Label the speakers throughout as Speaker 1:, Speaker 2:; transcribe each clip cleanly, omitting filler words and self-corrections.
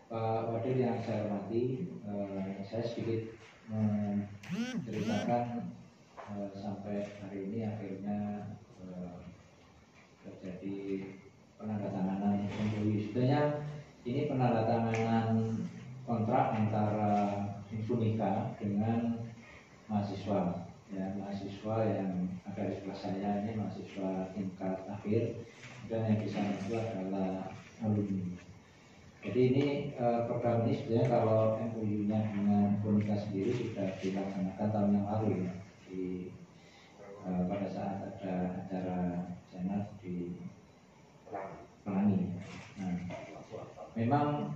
Speaker 1: Pak Wadil yang saya hormati, saya sedikit menceritakan sampai hari ini akhirnya terjadi penandatanganan MOU. Sebenarnya ini penandatanganan kontrak antara Infonika dengan mahasiswa, ya, mahasiswa yang ada di sebelah saya ini mahasiswa tingkat akhir, dan yang di sana itu adalah alumni. Jadi ini program ini sebenarnya kalau MOU-nya dengan Infonika sendiri sudah dilaksanakan tahun yang lalu, ya, pada saat ada acara senat di Pelangi. Nah, memang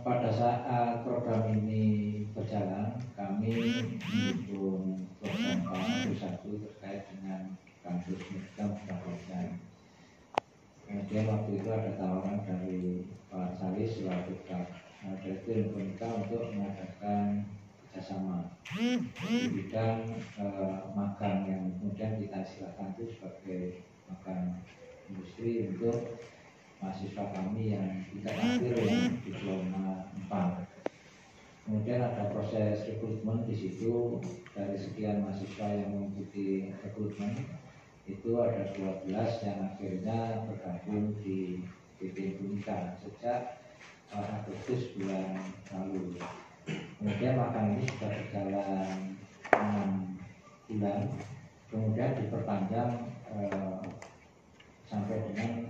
Speaker 1: pada saat program ini berjalan, kami mendukung program K1 terkait dengan kampus Merdeka Muhammadiyah. Kemudian waktu itu ada tawaran dari Pak Salis selaku Direktur Infonika untuk mengadakan kerjasama di bidang magang yang kemudian kita istilahkan itu sebagai magang industri untuk mahasiswa kami yang tingkat akhir yang diploma 4. Kemudian ada proses rekrutmen di situ. Dari sekian mahasiswa yang mengikuti rekrutmen itu ada 12 yang akhirnya bergabung di PT Infonika sejak Agustus bulan lalu. Kemudian magang ini sudah berjalan 6 bulan, kemudian diperpanjang sampai dengan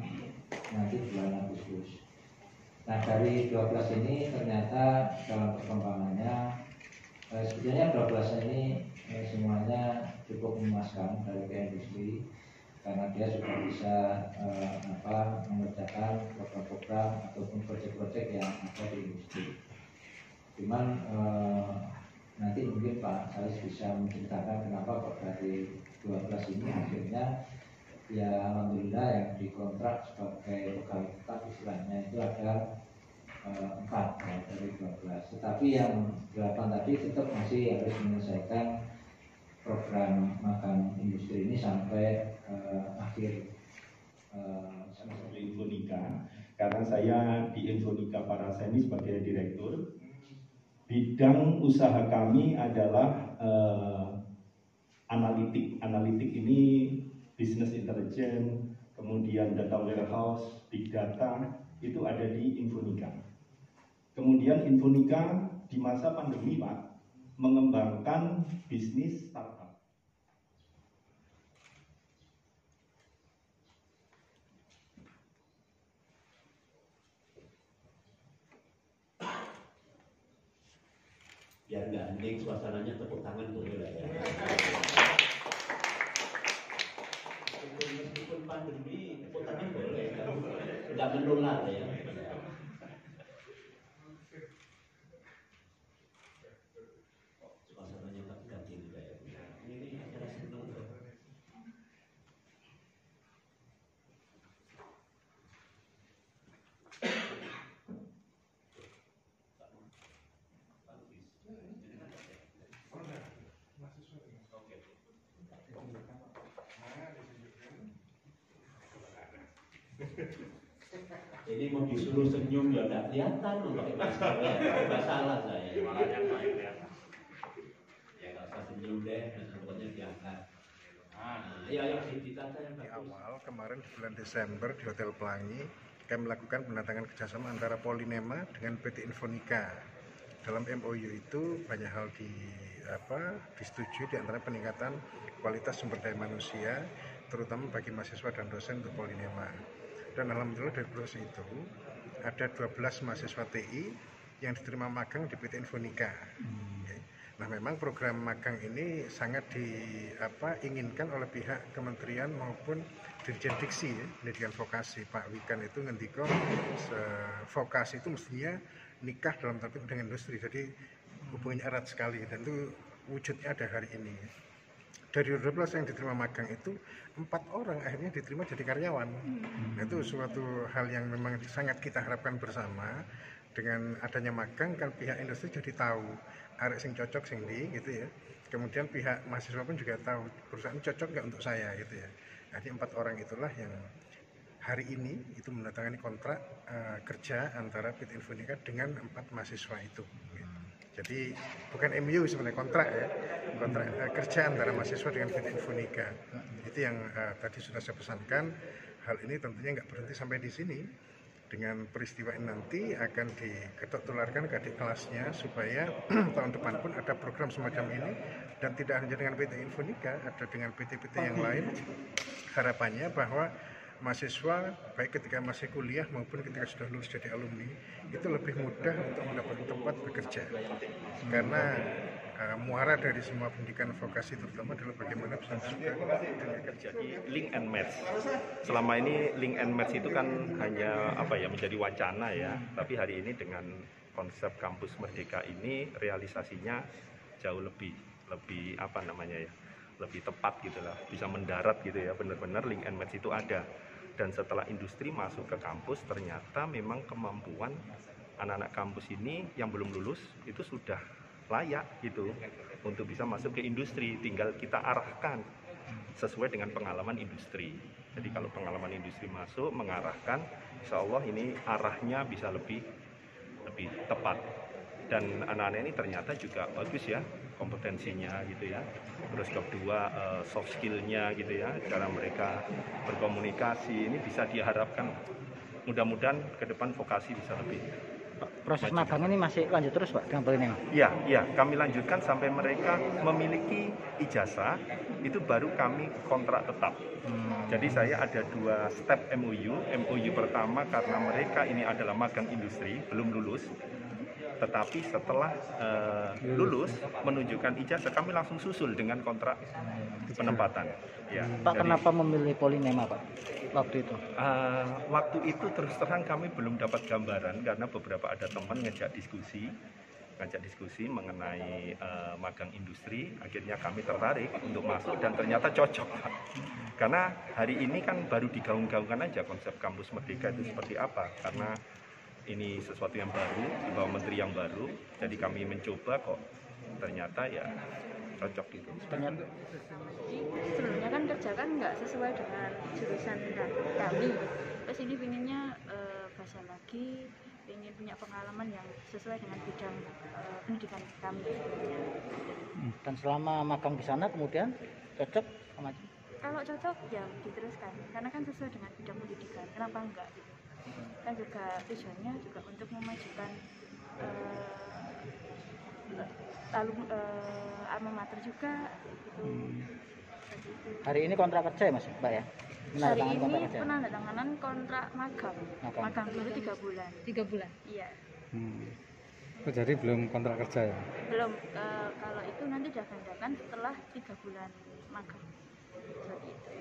Speaker 1: nanti bulan Agustus. Nah, dari 12 ini ternyata dalam perkembangannya sebetulnya 12 ini semuanya cukup memuaskan dari industri, karena dia sudah bisa mengerjakan program-program ataupun proyek-proyek yang ada di industri. Cuman nanti mungkin Pak Salis bisa menceritakan kenapa kok dari 12 ini akhirnya ya alhamdulillah yang dikontrak sebagai pegawai tetap istilahnya itu ada 4 ya, dari 12. Tetapi yang 8 tadi tetap masih harus menyelesaikan program magang industri ini sampai akhir
Speaker 2: Infonika. Karena saya di Infonika Paraseni sebagai direktur, bidang usaha kami adalah analitik. Analitik ini business intelligence, kemudian data warehouse, big data, itu ada di Infonika. Kemudian Infonika di masa pandemi, Pak, mengembangkan bisnis startup.
Speaker 3: Biar nggak hening suasananya, tepuk tangan boleh lah ya. Meskipun pandemi, tepuk tangan boleh, nggak menular ya. Suasananya tak ganti juga ya. Ini acara senang kok. Ini mau disuruh senyum ya nggak kelihatan loh pakai masker ya, nggak salah saya. Malah yang paling kelihatan. Ya nggak usah senyum deh, pokoknya diangkat. Ayo ditata yang bagus.
Speaker 4: Di awal kemarin di bulan Desember di Hotel Pelangi, kami melakukan penandatangan kerjasama antara Polynema dengan PT Infonika. Dalam MOU itu banyak hal disetujui, di antara peningkatan kualitas sumber daya manusia, terutama bagi mahasiswa dan dosen untuk Polynema. Dan alhamdulillah dari proses itu ada 12 mahasiswa TI yang diterima magang di PT Infonika. Nah, memang program magang ini sangat diinginkan oleh pihak kementerian maupun Dirjen Diksi, ya, pendidikan vokasi. Pak Wikan itu ngendiko vokasi itu mestinya nikah dalam tanda dengan industri, jadi hubungannya erat sekali, dan itu wujudnya ada hari ini. Dari 12 yang diterima magang itu 4 orang akhirnya diterima jadi karyawan. Nah, itu suatu hal yang memang sangat kita harapkan bersama. Dengan adanya magang kan pihak industri jadi tahu arek sing cocok sing di gitu ya. Kemudian pihak mahasiswa pun juga tahu perusahaan ini cocok nggak untuk saya gitu ya. Jadi 4 orang itulah yang hari ini itu menandatangani kontrak kerja antara PT Infonika dengan 4 mahasiswa itu. Jadi bukan MU sebenarnya, kontrak ya, kontrak kerja antara mahasiswa dengan PT Infonika. Itu yang tadi sudah saya pesankan. Hal ini tentunya nggak berhenti sampai di sini. Dengan peristiwa ini nanti akan diketok tularkan ke adik kelasnya supaya tahun depan pun ada program semacam ini, dan tidak hanya dengan PT Infonika, ada dengan PT-PT yang lain. Harapannya bahwa mahasiswa baik ketika masih kuliah maupun ketika sudah lulus jadi alumni itu lebih mudah untuk mendapatkan tempat bekerja, karena muara dari semua pendidikan vokasi terutama adalah bagaimana bisa masuk ke dunia kerja.
Speaker 2: Jadi link and match. Selama ini link and match itu kan hanya menjadi wacana ya, tapi hari ini dengan konsep kampus merdeka ini realisasinya jauh lebih lebih tepat gitulah, bisa mendarat gitu ya, benar-benar link and match itu ada. Dan setelah industri masuk ke kampus, ternyata memang kemampuan anak-anak kampus ini yang belum lulus itu sudah layak gitu untuk bisa masuk ke industri, tinggal kita arahkan sesuai dengan pengalaman industri. Jadi kalau pengalaman industri masuk, mengarahkan, insya Allah ini arahnya bisa lebih tepat. Dan anak-anak ini ternyata juga bagus ya kompetensinya gitu ya. Terus kedua soft skill-nya gitu ya, cara mereka berkomunikasi ini bisa diharapkan mudah-mudahan ke depan vokasi bisa lebih.
Speaker 5: Proses magang ini masih lanjut terus Pak dengan Polinema?
Speaker 2: Iya, kami lanjutkan sampai mereka memiliki ijazah, itu baru kami kontrak tetap. Jadi saya ada 2 step MOU. MOU pertama karena mereka ini adalah magang industri, belum lulus. Tetapi setelah lulus menunjukkan ijazah, kami langsung susul dengan kontrak penempatan. Ya,
Speaker 5: Pak, jadi, kenapa memilih Polinema Pak waktu itu?
Speaker 2: Waktu itu terus terang kami belum dapat gambaran karena beberapa ada teman ngajak diskusi mengenai magang industri. Akhirnya kami tertarik untuk masuk dan ternyata cocok. Karena hari ini kan baru digaung-gaungkan aja konsep kampus merdeka itu seperti apa, karena ini sesuatu yang baru, di bawah menteri yang baru, jadi kami mencoba kok ternyata ya cocok gitu.
Speaker 6: Sebelumnya kan kerja kan nggak sesuai dengan jurusan kami, terus ini pinginnya bahasa lagi, ingin punya pengalaman yang sesuai dengan bidang pendidikan kami sebelumnya.
Speaker 5: Dan selama magang di sana kemudian cocok sama?
Speaker 6: Kalau cocok ya diteruskan, karena kan sesuai dengan bidang pendidikan, kenapa enggak gitu. Kan juga tujuannya juga untuk memajukan alma mater juga gitu.
Speaker 5: Hari ini kontrak kerja ya Mas Mbak ya?
Speaker 6: Hari ini penandatanganan kontrak magang dulu 3 bulan.
Speaker 7: 3 bulan?
Speaker 6: Iya.
Speaker 8: Jadi belum kontrak kerja ya?
Speaker 6: Belum, kalau itu nanti diagendakan setelah 3 bulan magang. Seperti itu.